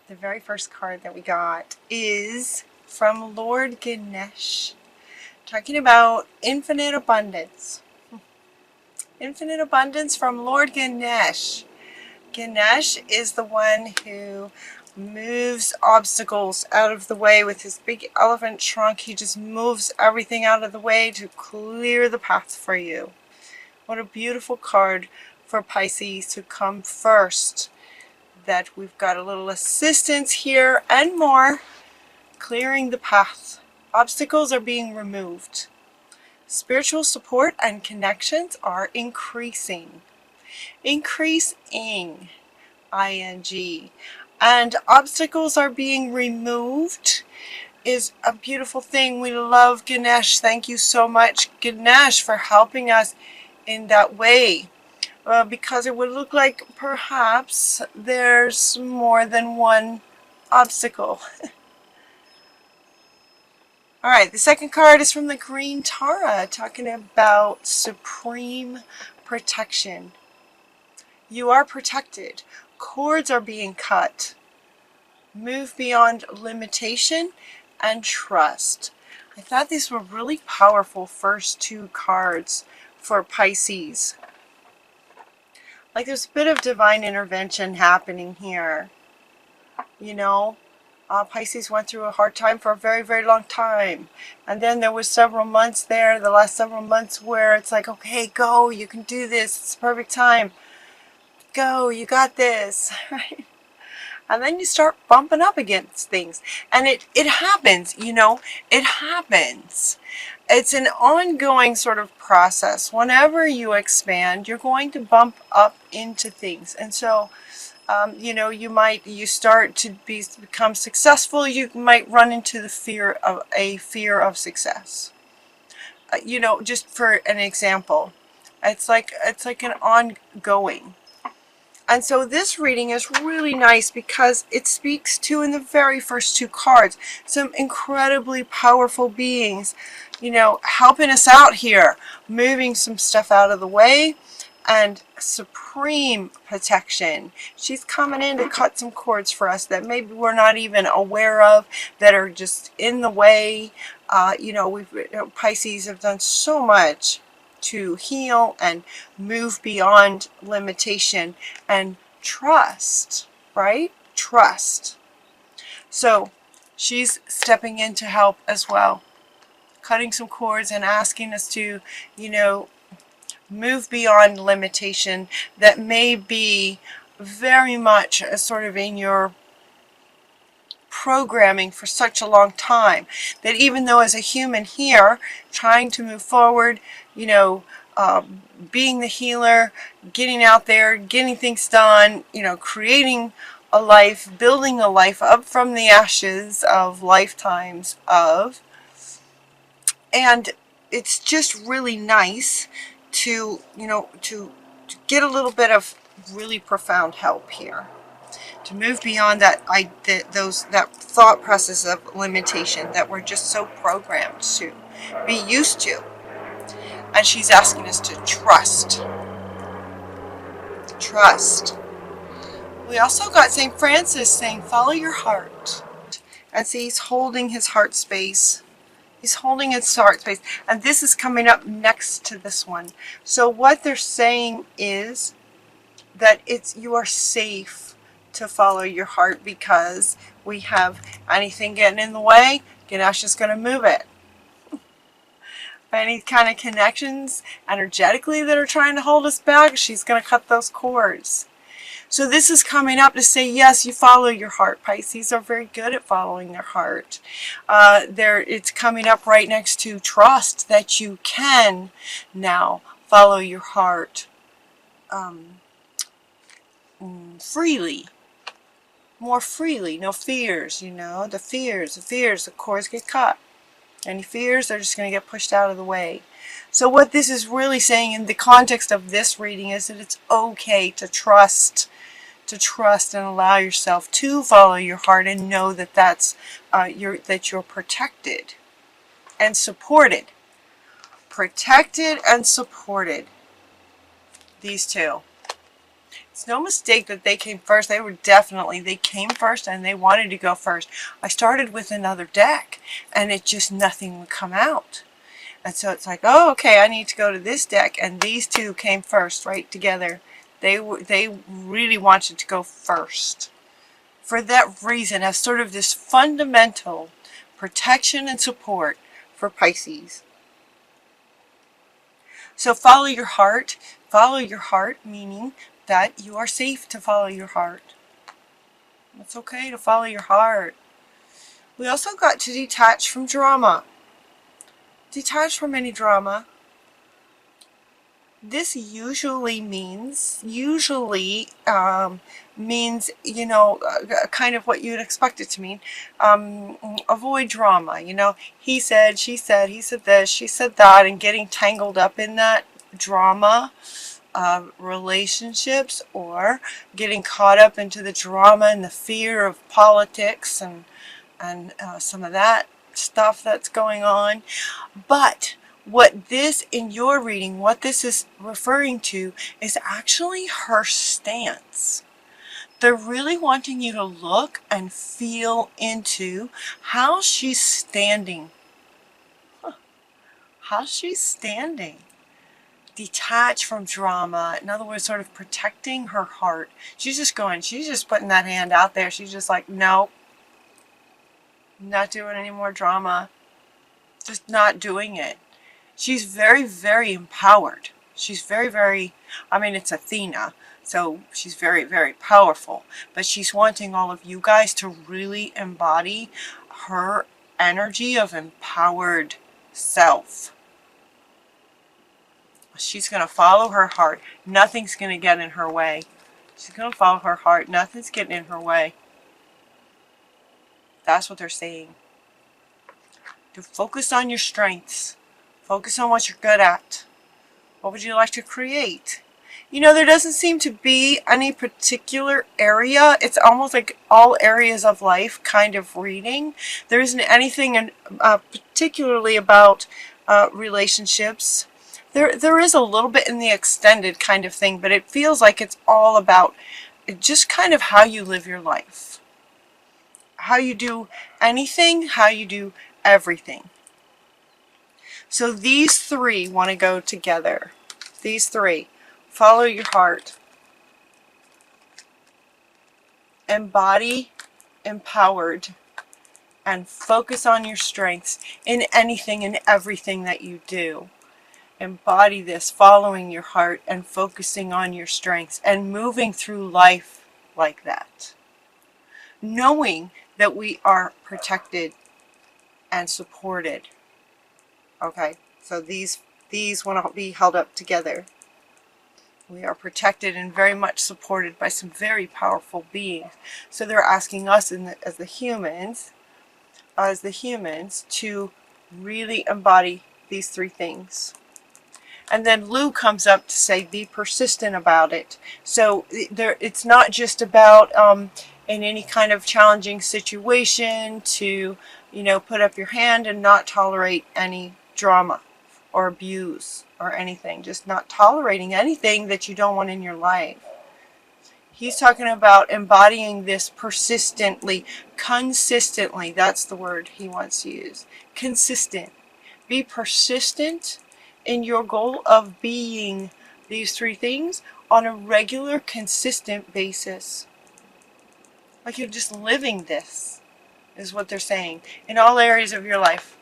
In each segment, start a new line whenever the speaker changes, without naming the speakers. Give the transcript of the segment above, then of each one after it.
The very first card that we got is from Lord Ganesh, talking about infinite abundance. Infinite abundance from Lord Ganesh. Ganesh is the one who moves obstacles out of the way with his big elephant trunk. He just moves everything out of the way to clear the path for you. What a beautiful card for Pisces to come first. That we've got a little assistance here and more, clearing the path. Obstacles are being removed. Spiritual support and connections are increasing. Increasing, ing. And obstacles are being removed is a beautiful thing. We love Ganesh. Thank you so much, Ganesh, for helping us in that way. Because it would look like perhaps there's more than one obstacle. Alright, the second card is from the Green Tara, talking about supreme protection. You are protected. Cords are being cut. Move beyond limitation and trust. I thought these were really powerful first two cards for Pisces. Like there's a bit of divine intervention happening here. You know, Pisces went through a hard time for a very, very long time. And then there was several months there, the last several months, where it's like, okay, go, you can do this. It's the perfect time. Go, you got this. Right? And then you start bumping up against things. And it happens, you know, it happens. It's an ongoing sort of process. Whenever you expand, you're going to bump up into things. And so, you know, you start to become successful, you might run into the fear of success. You know, just for an example, it's like an ongoing. And so this reading is really nice because it speaks to, in the very first two cards, some incredibly powerful beings, you know, helping us out here, moving some stuff out of the way, and supreme protection. She's coming in to cut some cords for us that maybe we're not even aware of, that are just in the way. You know, Pisces have done so much to heal and move beyond limitation and trust, right? Trust. So she's stepping in to help as well, cutting some cords and asking us to, you know, move beyond limitation that may be very much sort of in your programming for such a long time, that even though as a human here trying to move forward, you know, being the healer, getting out there, getting things done, you know, creating a life, building a life up from the ashes of lifetimes of, and it's just really nice to, you know, to get a little bit of really profound help here, to move beyond that thought process of limitation that we're just so programmed to be used to. And she's asking us to trust. Trust. We also got St. Francis saying, follow your heart. And see, he's holding his heart space. He's holding his heart space. And this is coming up next to this one. So what they're saying is that you are safe to follow your heart, because we have anything getting in the way, Ganesh is going to move it. Any kind of connections energetically that are trying to hold us back, she's going to cut those cords. So this is coming up to say, yes, you follow your heart. Pisces are very good at following their heart. It's coming up right next to trust, that you can now follow your heart freely. More freely. No fears, you know. The fears, the cords get cut. Any fears, they're just going to get pushed out of the way. So what this is really saying in the context of this reading is that it's okay to trust and allow yourself to follow your heart, and know that that you're protected and supported. Protected and supported. These two. It's no mistake that they came first. They came first and they wanted to go first. I started with another deck and it just, nothing would come out. And so it's like, oh, okay, I need to go to this deck. And these two came first, right together. They really wanted to go first. For that reason, as sort of this fundamental protection and support for Pisces. So follow your heart. Follow your heart, meaning that you are safe to follow your heart. It's okay to follow your heart. We also got to detach from drama. Detach from any drama. This usually means, you know, kind of what you'd expect it to mean. Avoid drama, you know. He said, she said, he said this, she said that, and getting tangled up in that drama of relationships, or getting caught up into the drama and the fear of politics and some of that stuff that's going on. But what this, in your reading, what this is referring to is actually her stance. They're really wanting you to look and feel into how she's standing. How she's standing. Detach from drama. In other words, sort of protecting her heart. She's just putting that hand out there. She's just like, no, not doing any more drama. Just not doing it. She's very, very empowered. She's very, very, I mean, it's Athena, so she's very, very powerful. But she's wanting all of you guys to really embody her energy of empowered self. She's going to follow her heart. Nothing's going to get in her way. She's going to follow her heart. Nothing's getting in her way. That's what they're saying. To focus on your strengths. Focus on what you're good at. What would you like to create? You know, there doesn't seem to be any particular area. It's almost like all areas of life kind of reading. There isn't anything particularly about relationships. There is a little bit in the extended kind of thing, but it feels like it's all about just kind of how you live your life. How you do anything, how you do everything. So these three want to go together. These three. Follow your heart. Embody empowered. And focus on your strengths in anything and everything that you do. Embody this, following your heart and focusing on your strengths and moving through life like that. Knowing that we are protected and supported. Okay, so these want to be held up together. We are protected and very much supported by some very powerful beings. So they're asking us as the humans, to really embody these three things. And then Lou comes up to say, be persistent about it. So it's not just about in any kind of challenging situation to, you know, put up your hand and not tolerate any drama or abuse or anything. Just not tolerating anything that you don't want in your life. He's talking about embodying this persistently, consistently. That's the word he wants to use. Consistent. Be persistent in your goal of being these three things on a regular, consistent basis. Like you're just living this, is what they're saying, in all areas of your life.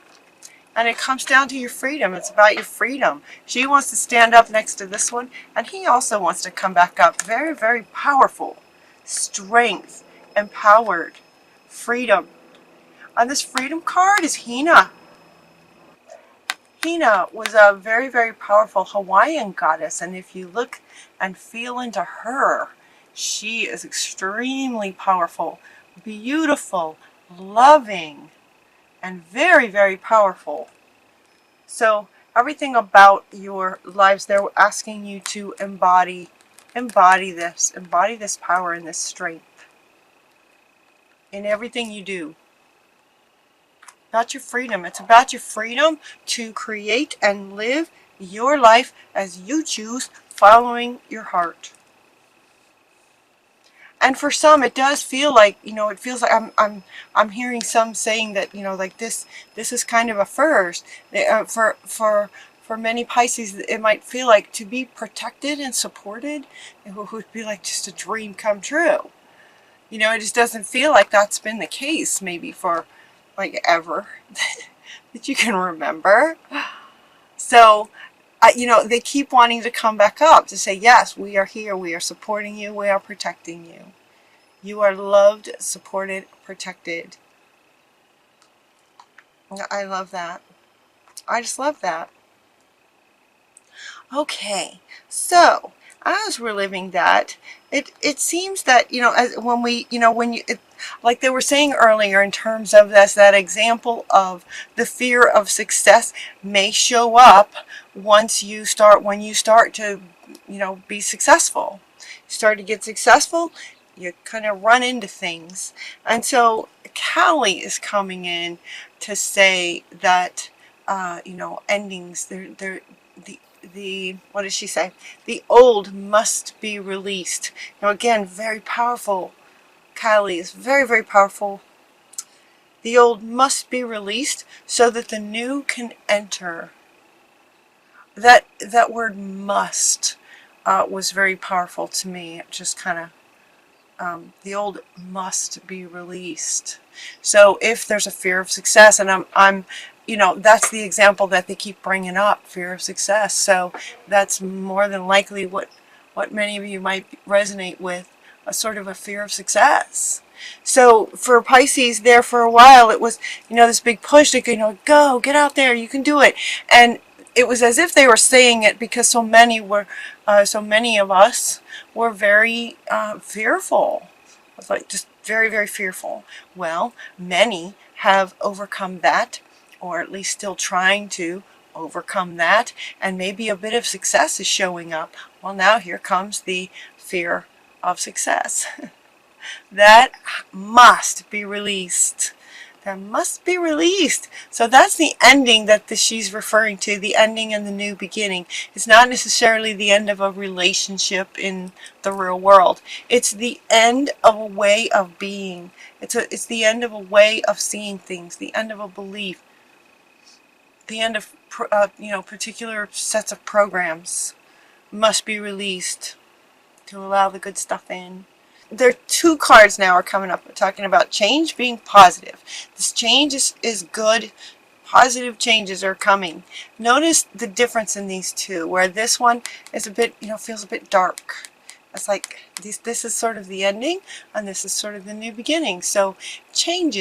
And it comes down to your freedom. It's about your freedom. She wants to stand up next to this one, and he also wants to come back up. Very, very powerful. Strength, empowered, freedom. On this freedom card is Hina. Hina was a very, very powerful Hawaiian goddess, and if you look and feel into her, she is extremely powerful, beautiful, loving, and very, very powerful. So everything about your lives, they're asking you to embody this power and this strength in everything you do. About your freedom. It's about your freedom to create and live your life as you choose, following your heart. And for some, it does feel like, you know, it feels like I'm hearing some saying that, you know, like this is kind of a first. For many Pisces, it might feel like to be protected and supported, it would be like just a dream come true. You know, it just doesn't feel like that's been the case maybe for like ever that you can remember. So, you know, they keep wanting to come back up to say, yes, we are here, we are supporting you, we are protecting you. You are loved, supported, protected. I love that. I just love that. Okay, so as we're living that, it seems that, you know, as when we, you know, when you, like they were saying earlier, in terms of this, that example of the fear of success may show up once you start, when you start to, you know, be successful. You start to get successful, you kind of run into things. And so Callie is coming in to say that, you know, endings, the what does she say? The old must be released. Now again, very powerful. Kylie is very, very powerful. The old must be released so that the new can enter. That word must was very powerful to me. It just kind of, the old must be released. So if there's a fear of success, and I'm you know, that's the example that they keep bringing up, fear of success. So that's more than likely what many of you might resonate with, a sort of a fear of success. So for Pisces, there for a while, it was, you know, this big push to, you know, go, get out there, you can do it. And it was as if they were saying it because so many of us were very fearful. It's like just very, very fearful. Well, many have overcome that, or at least still trying to overcome that, and maybe a bit of success is showing up. Well, now here comes the fear of success. That must be released. That must be released. So that's the ending that she's referring to, the ending and the new beginning. It's not necessarily the end of a relationship in the real world. It's the end of a way of being. It's the end of a way of seeing things, the end of a belief, the end of you know, particular sets of programs must be released to allow the good stuff in. There are two cards now are coming up talking about change being positive. This change is good. Positive changes are coming. Notice the difference in these two, where this one is a bit, you know, feels a bit dark. It's like this is sort of the ending, and this is sort of the new beginning. So change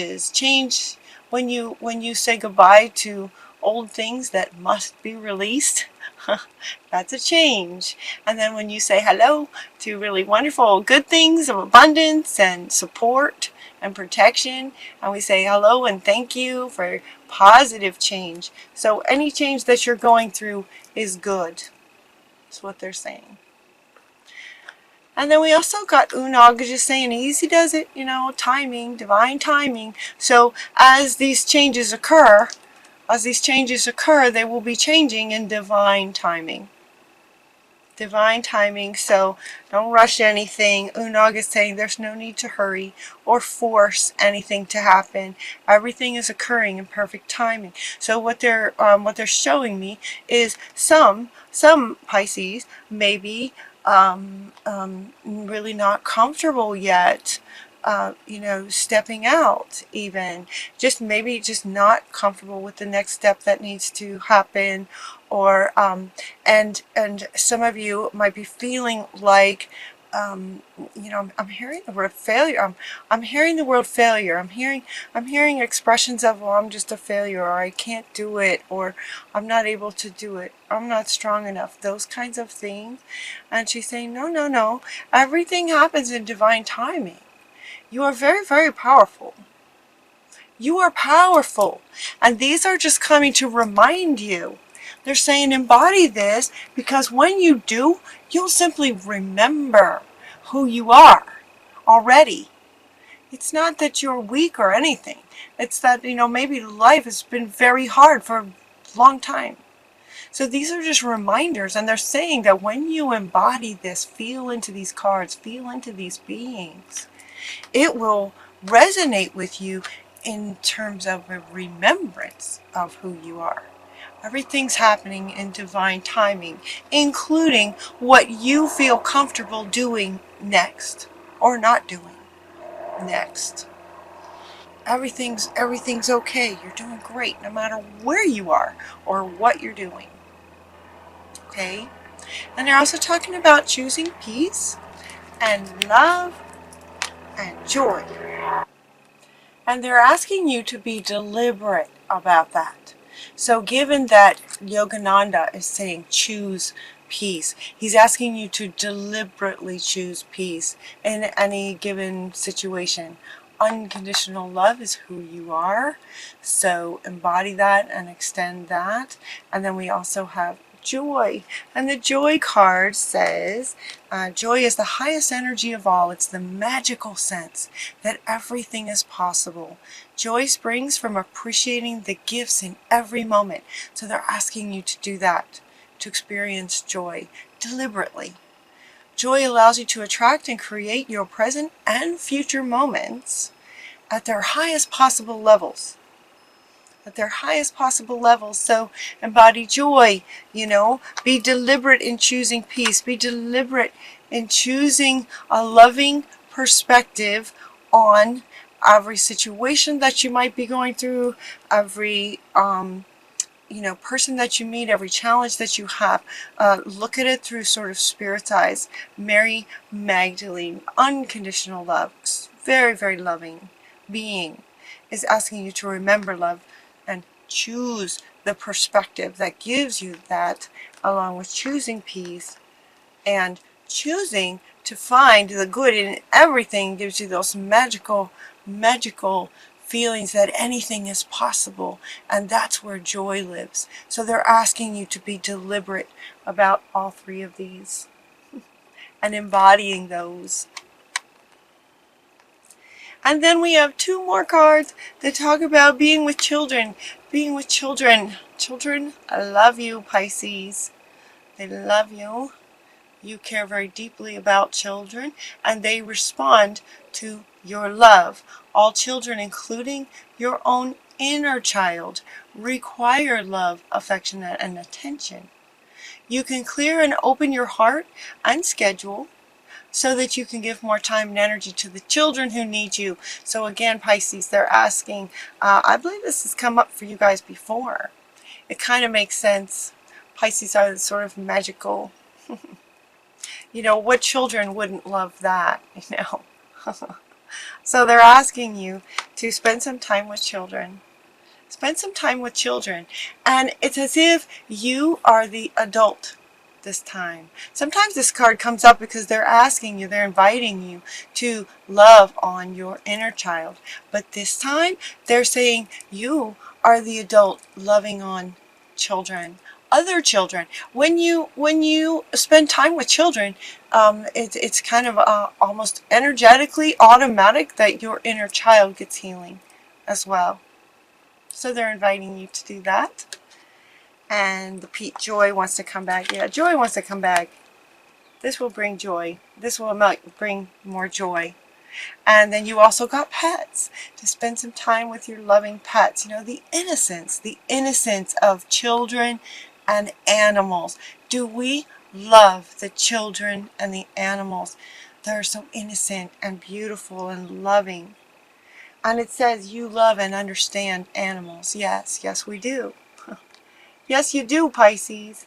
when you say goodbye to old things that must be released. That's a change. And then when you say hello to really wonderful good things of abundance and support and protection, and we say hello and thank you for positive change. So any change that you're going through is good. That's what they're saying. And then we also got Unag just saying easy does it, you know, timing, divine timing. So as these changes occur, they will be changing in divine timing. Divine timing, so don't rush anything. Unag is saying there's no need to hurry or force anything to happen. Everything is occurring in perfect timing. So what they're showing me is some Pisces may be really not comfortable yet. You know, stepping out, even maybe just not comfortable with the next step that needs to happen, or and some of you might be feeling like, you know, I'm hearing the word failure. I'm hearing the word failure. I'm hearing expressions of, well, I'm just a failure, or I can't do it, or I'm not able to do it, I'm not strong enough, those kinds of things. And she's saying, no, no, no, everything happens in divine timing. You are very, very powerful. You are powerful. And these are just coming to remind you. They're saying embody this, because when you do, you'll simply remember who you are already. It's not that you're weak or anything. It's that, you know, maybe life has been very hard for a long time. So these are just reminders, and they're saying that when you embody this, feel into these cards, feel into these beings, it will resonate with you in terms of a remembrance of who you are. Everything's happening in divine timing, including what you feel comfortable doing next or not doing next. Everything's okay. You're doing great no matter where you are or what you're doing. Okay? And they're also talking about choosing peace and love and joy. And they're asking you to be deliberate about that. So given that Yogananda is saying choose peace, he's asking you to deliberately choose peace in any given situation. Unconditional love is who you are, so embody that and extend that. And then we also have joy, and the joy card says joy is the highest energy of all. It's the magical sense that everything is possible. Joy springs from appreciating the gifts in every moment. So they're asking you to do that, to experience joy deliberately. Joy allows you to attract and create your present and future moments at their highest possible levels. At their highest possible levels. So embody joy, be deliberate in choosing peace. Be deliberate in choosing a loving perspective on every situation that you might be going through, every person that you meet, every challenge that you have. Look at it through sort of spirit's eyes. Mary Magdalene, unconditional love, very, very loving being, is asking you to remember love and choose the perspective that gives you that, along with choosing peace and choosing to find the good in everything. Gives you those magical feelings that anything is possible, and that's where joy lives. So they're asking you to be deliberate about all three of these and embodying those. And then we have two more cards that talk about being with children. Being with children. Children love you, Pisces. They love you. You care very deeply about children, and they respond to your love. All children, including your own inner child, require love, affection, and attention. You can clear and open your heart and schedule so that you can give more time and energy to the children who need you. So again, Pisces, they're asking, I believe this has come up for you guys before. It kind of makes sense. Pisces are sort of magical. What children wouldn't love that, So they're asking you to spend some time with children. Spend some time with children. And it's as if you are the adult this time. Sometimes this card comes up because they're asking you, they're inviting you to love on your inner child. But this time, they're saying you are the adult loving on children. Other children. When you spend time with children, it's kind of almost energetically automatic that your inner child gets healing as well. So they're inviting you to do that. And the joy wants to come back. Yeah, joy wants to come back. This will bring joy. This will bring more joy. And then you also got pets, to spend some time with your loving pets. The innocence of children and animals. Do we love the children and the animals that are so innocent and beautiful and loving? And it says you love and understand animals. Yes, we do. Yes, you do, Pisces.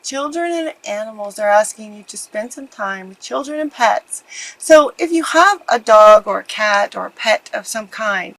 Children and animals are asking you to spend some time with children and pets. So if you have a dog or a cat or a pet of some kind,